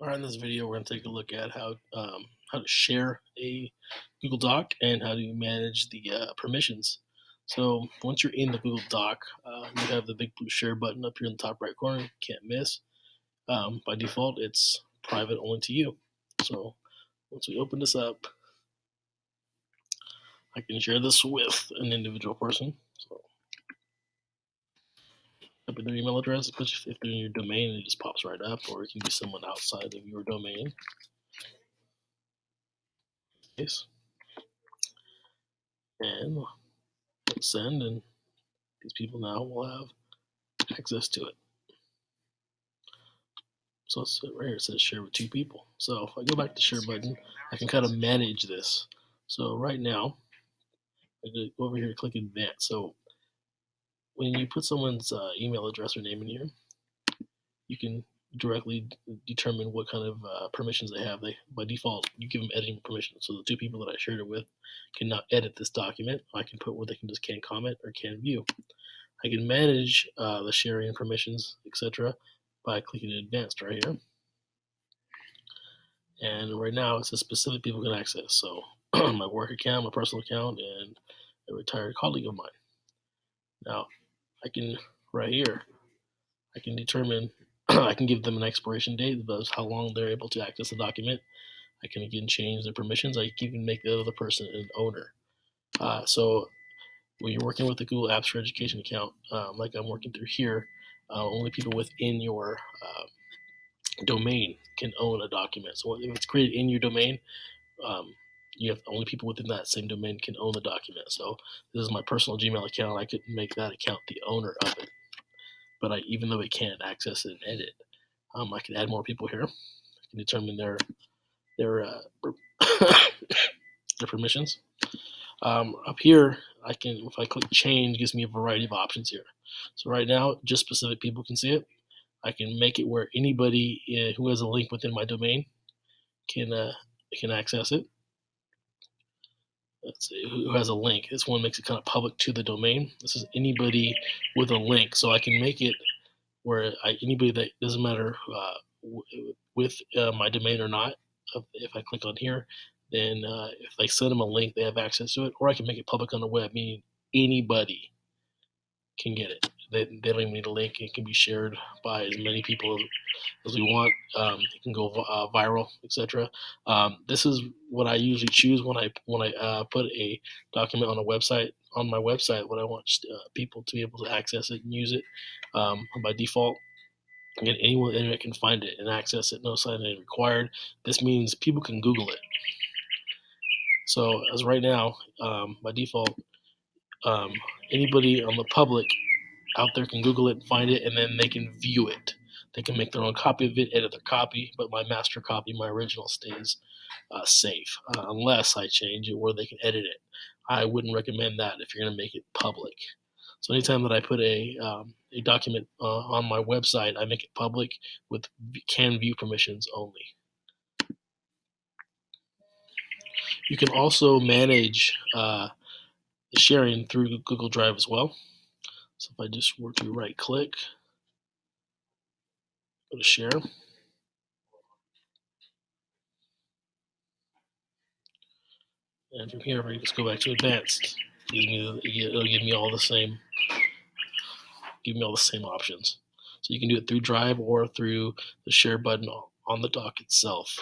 All right, in this video, we're going to take a look at how to share a Google Doc and how to manage the permissions. So once you're in the Google Doc, you have the big blue share button up here in the top right corner. You can't miss. By default, it's private only to you. So once we open this up, I can share this with an individual person. So type in their email address, especially if they're in your domain, it just pops right up, or it can be someone outside of your domain. Yes. And send, and these people now will have access to it. So it's right here, it says share with 2 people. So if I go back to share button, I can kind of manage this. So right now, I go over here, click advanced. So when you put someone's email address or name in here, you can directly determine what kind of permissions they have. By default, you give them editing permissions. So the 2 people that I shared it with can now edit this document. I can put where they can just can comment or can view. I can manage the sharing permissions, etc. by clicking advanced right here. And right now it says specific people can access. So my work account, my personal account, and a retired colleague of mine. Now I can, right here, I can determine, I can give them an expiration date, that's how long they're able to access the document. I can again change their permissions. I can even make the other person an owner. So when you're working with the Google Apps for Education account, like I'm working through here, only people within your domain can own a document. So if it's created in your domain, um, you have only people within that same domain can own the document. So this is my personal Gmail account. I could make that account the owner of it, but even though it can't access it and edit, I can add more people here. I can determine their their permissions. Up here, I can, if I click change, it gives me a variety of options here. So right now, just specific people can see it. I can make it where anybody who has a link within my domain can access it. Let's see who has a link. This one makes it kind of public to the domain. This is anybody with a link, so I can make it where anybody that doesn't matter with my domain or not. If I click on here, then if I send them a link, they have access to it, or I can make it public on the web, meaning anybody can get it. They don't even need a link. It can be shared by as many people as we want. It can go viral, etc. This is what I usually choose when I put a document on a website. On my website, what I want people to be able to access it and use it by default. Again, anyone on the internet can find it and access it. No sign in required. This means people can Google it. So as right now, by default, anybody on the public out there can Google it and find it, and then they can view it. They can make their own copy of it, edit their copy, but my master copy, my original, stays safe unless I change it where they can edit it. I wouldn't recommend that if you're going to make it public. So anytime that I put a document on my website, I make it public with can view permissions only. You can also manage the sharing through Google Drive as well. So if I just were to right click, go to share, and from here, if I just go back to advanced, it'll give me all the same, options. So you can do it through Drive or through the share button on the dock itself.